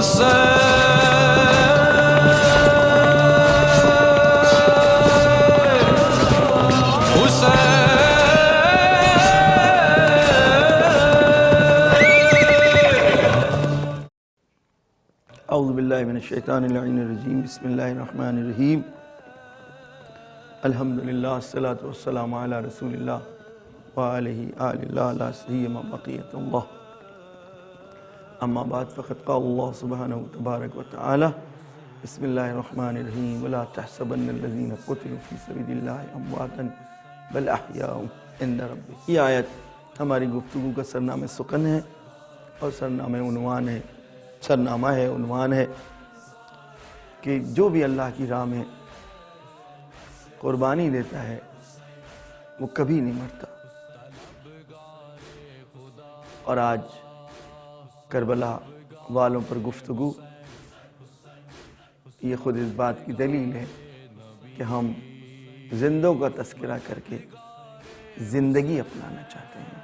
اعوذ باللہ من الشیطان اللعین الرجیم بسم اللہ الرحمن الرحیم الحمدللہ الصلاة والسلام علی رسول اللہ وآلہ آل اللہ لا سیما بقیت اللہ اما بعد فقد قال اللہ سبحانہ تبارک وتعالی بسم اللہ الرحمن الرحیم ولا تحسبن الذین قتلوا فی سبیل اللہ امواتا بل احیاء عند ربهم۔ یہ آیت ہماری گفتگو کا سرنامہ سخن ہے اور سرنامہ عنوان ہے کہ جو بھی اللہ کی راہ میں قربانی دیتا ہے وہ کبھی نہیں مرتا۔ اور آج کربلا والوں پر گفتگو یہ خود اس بات کی دلیل ہے کہ ہم زندوں کا تذکرہ کر کے زندگی اپنانا چاہتے ہیں۔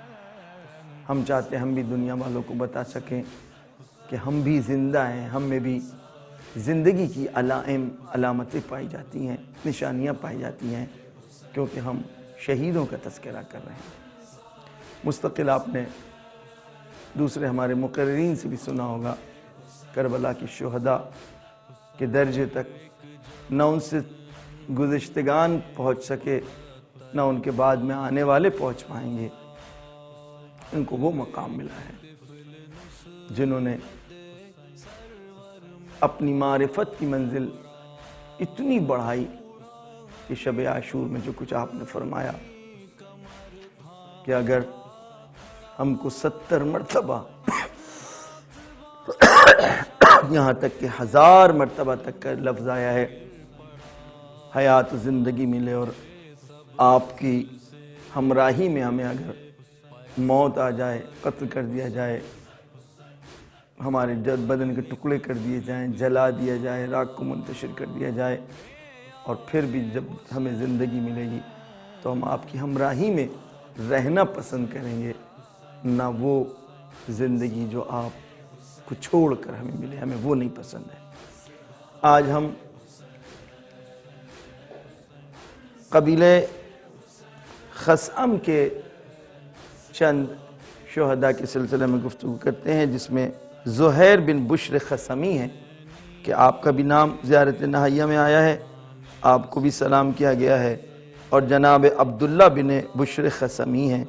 ہم چاہتے ہیں ہم بھی دنیا والوں کو بتا سکیں کہ ہم بھی زندہ ہیں، ہم میں بھی زندگی کی علامتیں پائی جاتی ہیں، نشانیاں پائی جاتی ہیں، کیونکہ ہم شہیدوں کا تذکرہ کر رہے ہیں۔ مستقل آپ نے دوسرے ہمارے مقررین سے بھی سنا ہوگا کربلا کی شہداء کے درجے تک نہ ان سے گزشتگان پہنچ سکے نہ ان کے بعد میں آنے والے پہنچ پائیں گے۔ ان کو وہ مقام ملا ہے جنہوں نے اپنی معرفت کی منزل اتنی بڑھائی کہ شب عاشور میں جو کچھ آپ نے فرمایا کہ اگر ہم کو 70 مرتبہ یہاں تک کہ 1000 مرتبہ تک کا لفظ آیا ہے حیات و زندگی ملے اور آپ کی ہمراہی میں ہمیں اگر موت آ جائے، قتل کر دیا جائے، ہمارے بدن کے ٹکڑے کر دیے جائیں، جلا دیا جائے، راکھ کو منتشر کر دیا جائے، اور پھر بھی جب ہمیں زندگی ملے گی تو ہم آپ کی ہمراہی میں رہنا پسند کریں گے، نہ وہ زندگی جو آپ کو چھوڑ کر ہمیں ملے، ہمیں وہ نہیں پسند ہے۔ آج ہم قبیلہ خثعم کے چند شہداء کے سلسلے میں گفتگو کرتے ہیں، جس میں زہیر بن بشر خثمی ہیں کہ آپ کا بھی نام زیارت نہائیہ میں آیا ہے، آپ کو بھی سلام کیا گیا ہے، اور جناب عبداللہ بن بشر خثمی ہیں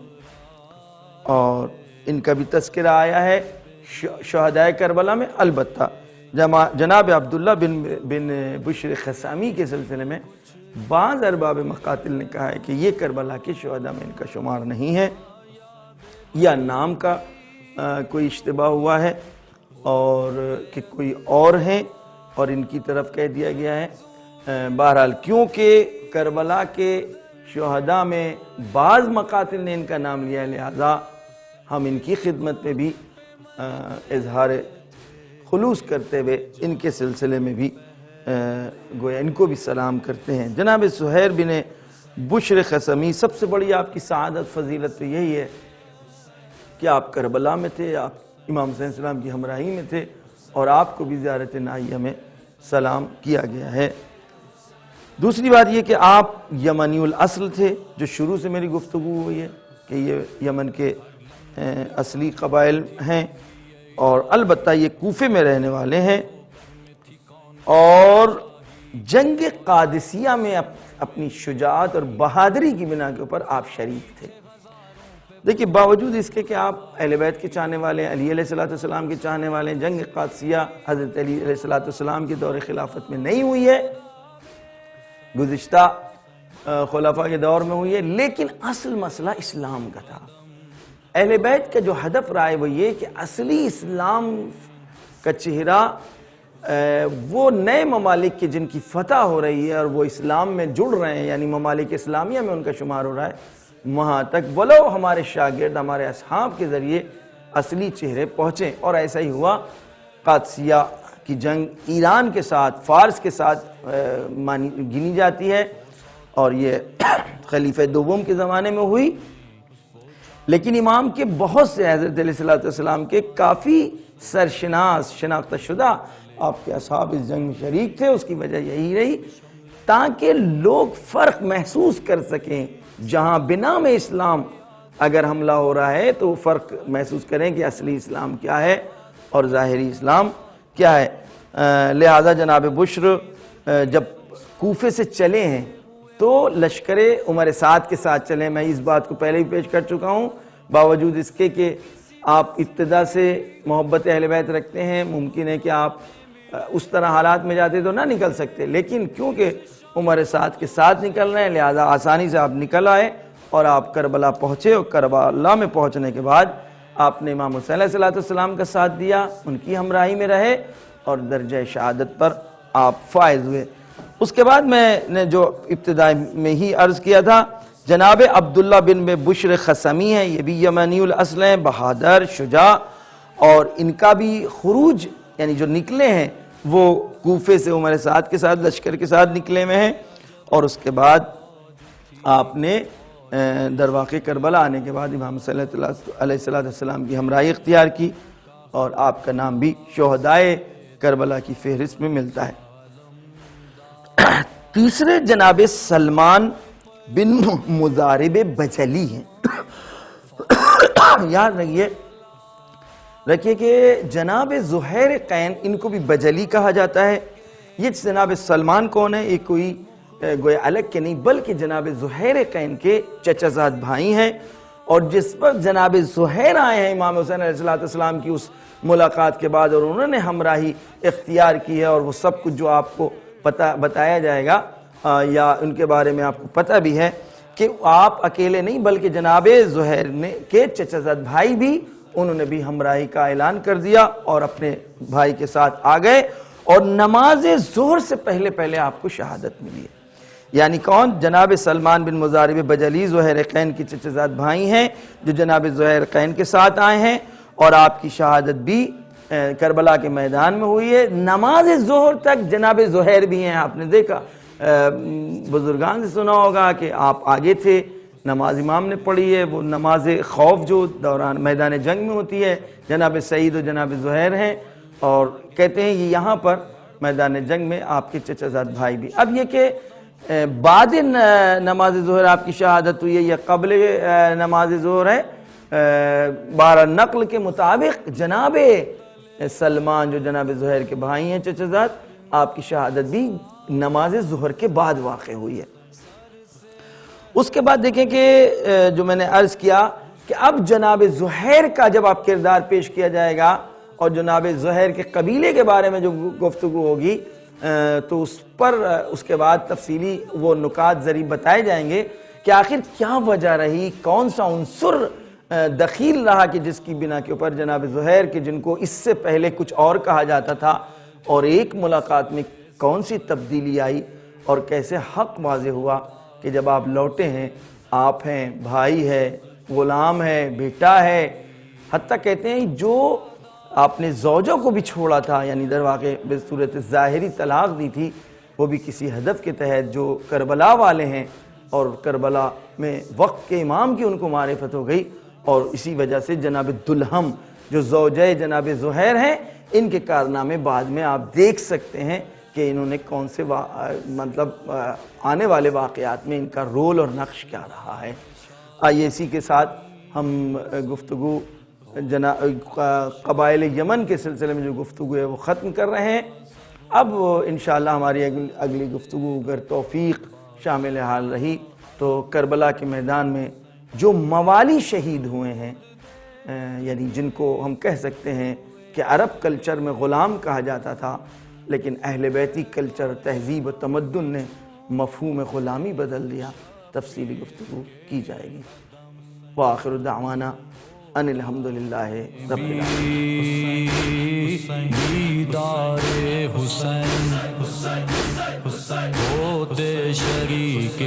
اور ان کا بھی تذکرہ آیا ہے شہداء کربلا میں۔ البتہ جناب عبداللہ بن بشر خثمی کے سلسلے میں بعض ارباب مقاتل نے کہا ہے کہ یہ کربلا کے شہداء میں ان کا شمار نہیں ہے، یا نام کا کوئی اشتباہ ہوا ہے اور کہ کوئی اور ہیں اور ان کی طرف کہہ دیا گیا ہے۔ بہرحال کیونکہ کربلا کے شہداء میں بعض مقاتل نے ان کا نام لیا ہے، لہذا ہم ان کی خدمت میں بھی اظہار خلوص کرتے ہوئے ان کے سلسلے میں بھی گویا ان کو بھی سلام کرتے ہیں۔ جناب زہیر بن بشر خثمی، سب سے بڑی آپ کی سعادت فضیلت تو یہی ہے کہ آپ کربلا میں تھے، آپ امام صلی اللہ علیہ وسلم کی ہمراہی میں تھے، اور آپ کو بھی زیارت نہائیہ میں سلام کیا گیا ہے۔ دوسری بات یہ کہ آپ یمنی الاصل تھے، جو شروع سے میری گفتگو ہوئی ہے کہ یہ یمن کے اصلی قبائل ہیں، اور البتہ یہ کوفے میں رہنے والے ہیں، اور جنگ قادسیہ میں اپنی شجاعت اور بہادری کی بنا کے اوپر آپ شریک تھے۔ دیکھیں، باوجود اس کے کہ آپ اہل بیت کے چاہنے والے ہیں، علی علیہ السلام کے چاہنے والے ہیں، جنگ قادسیہ حضرت علی علیہ السلام کے دور خلافت میں نہیں ہوئی ہے، گزشتہ خلفاء کے دور میں ہوئی ہے، لیکن اصل مسئلہ اسلام کا تھا۔ اہل بیت کا جو ہدف رہا ہے وہ یہ کہ اصلی اسلام کا چہرہ وہ نئے ممالک کے جن کی فتح ہو رہی ہے اور وہ اسلام میں جڑ رہے ہیں، یعنی ممالک اسلامیہ میں ان کا شمار ہو رہا ہے، وہاں تک ولو ہمارے شاگرد، ہمارے اصحاب کے ذریعے اصلی چہرے پہنچیں، اور ایسا ہی ہوا۔ قادسیہ کی جنگ ایران کے ساتھ، فارس کے ساتھ گنی جاتی ہے، اور یہ خلیفہ دوم کے زمانے میں ہوئی، لیکن امام کے بہت سے حضرت علیہ الصلوۃ والسلام کے کافی سرشناس شناختہ شدہ آپ کے اصحاب اس جنگ میں شریک تھے. اس کی وجہ یہی رہی تاکہ لوگ فرق محسوس کر سکیں. جہاں بنام اسلام اگر حملہ ہو رہا ہے تو فرق محسوس کریں کہ اصلی اسلام کیا ہے اور ظاہری اسلام کیا ہے. لہذا جناب بشر جب کوفے سے چلے ہیں تو لشکر عمر سعد کے ساتھ چلے. میں اس بات کو پہلے ہی پیش کر چکا ہوں. باوجود اس کے کہ آپ ابتدا سے محبت اہل بیت رکھتے ہیں, ممکن ہے کہ آپ اس طرح حالات میں جاتے تو نہ نکل سکتے, لیکن کیونکہ عمر سعد کے ساتھ نکل رہے ہیں لہذا آسانی سے آپ نکل آئے اور آپ کربلا پہنچے. اور کربلا میں پہنچنے کے بعد آپ نے امام حسین علیہ السلام کا ساتھ دیا, ان کی ہمراہی میں رہے اور درجہ شہادت پر آپ فائز ہوئے. اس کے بعد میں نے جو ابتدا میں ہی عرض کیا تھا, جناب عبداللہ بن بشر خثمی ہیں, یہ بھی یمنی الاصل ہیں, بہادر شجاع, اور ان کا بھی خروج یعنی جو نکلے ہیں وہ کوفے سے عمر سعد کے ساتھ لشکر کے ساتھ نکلے ہوئے ہیں. اور اس کے بعد آپ نے در واقع کربلا آنے کے بعد امام صلی اللہ علیہ السلام کی ہمراہی اختیار کی اور آپ کا نام بھی شہدائے کربلا کی فہرست میں ملتا ہے. تیسرے جناب سلمان بن مزارب بجلی ہیں. یاد رکھیے کہ جناب زہیر قین, ان کو بھی بجلی کہا جاتا ہے. یہ جناب سلمان کون ہے؟ یہ کوئی گویا الگ کے نہیں بلکہ جناب زہیر قین کے چچا زاد بھائی ہیں. اور جس پر جناب زہیر آئے ہیں امام حسین علیہ السلام کی اس ملاقات کے بعد اور انہوں نے ہمراہی اختیار کی ہے, اور وہ سب کچھ جو آپ کو بتایا جائے گا یا ان کے بارے میں آپ کو پتہ بھی ہے کہ آپ اکیلے نہیں بلکہ جناب زہیر کے چچا زاد بھائی بھی انہوں نے بھی ہمراہی کا اعلان کر دیا اور اپنے بھائی کے ساتھ آ گئے. اور نماز ظہر سے پہلے آپ کو شہادت ملی ہے. یعنی کون؟ جناب سلمان بن مزارب بجلی زہیر قین کی چچا زاد بھائی ہیں جو جناب زہیر قین کے ساتھ آئے ہیں, اور آپ کی شہادت بھی کربلا کے میدان میں ہوئی ہے. نماز ظہر تک جناب زہیر بھی ہیں. آپ نے دیکھا بزرگان سے سنا ہوگا کہ آپ آگے تھے, نماز امام نے پڑھی ہے, وہ نماز خوف جو دوران میدان جنگ میں ہوتی ہے, جناب سعید و جناب زہیر ہیں, اور کہتے ہیں یہ یہاں پر میدان جنگ میں آپ کے چچا زاد بھائی بھی. اب یہ کہ بعد نماز ظہر آپ کی شہادت ہوئی ہے یا قبل نماز ظہر ہے, بارہ نقل کے مطابق جناب سلمان جو جناب زہیر کے بھائی ہیں چچا زاد, آپ کی شہادت بھی نماز ظہر کے بعد واقع ہوئی ہے. اس کے بعد دیکھیں کہ جو میں نے عرض کیا کہ اب جناب زہیر کا جب آپ کردار پیش کیا جائے گا اور جناب زہیر کے قبیلے کے بارے میں جو گفتگو ہوگی تو اس پر اس کے بعد تفصیلی وہ نکات ذریع بتائے جائیں گے کہ آخر کیا وجہ رہی, کون سا عنصر دخیل رہا کہ جس کی بنا کے اوپر جناب زہیر کے جن کو اس سے پہلے کچھ اور کہا جاتا تھا اور ایک ملاقات میں کون سی تبدیلی آئی اور کیسے حق واضح ہوا کہ جب آپ لوٹے ہیں, آپ ہیں, بھائی ہے, غلام ہے, بیٹا ہے, حتیٰ کہتے ہیں جو آپ نے زوجوں کو بھی چھوڑا تھا, یعنی در واقع بصورت ظاہری طلاق دی تھی, وہ بھی کسی ہدف کے تحت جو کربلا والے ہیں, اور کربلا میں وقت کے امام کی ان کو معرفت ہو گئی, اور اسی وجہ سے جناب دلہم جو زوجہ جناب زہیر ہیں ان کے کارنامے بعد میں آپ دیکھ سکتے ہیں کہ انہوں نے کون سے مطلب آنے والے واقعات میں ان کا رول اور نقش کیا رہا ہے. آئیے اسی کے ساتھ ہم گفتگو قبائل یمن کے سلسلے میں جو گفتگو ہے وہ ختم کر رہے ہیں. اب انشاءاللہ ہماری اگلی گفتگو اگر توفیق شامل حال رہی تو کربلا کے میدان میں جو موالی شہید ہوئے ہیں, یعنی جن کو ہم کہہ سکتے ہیں کہ عرب کلچر میں غلام کہا جاتا تھا, لیکن اہل بیتی کلچر تہذیب و تمدن نے مفہوم غلامی بدل دیا, تفصیلی گفتگو کی جائے گی. وآخر دعوانا ان الحمدللہ رب العالمین. دیدار حسین ہوتے شریک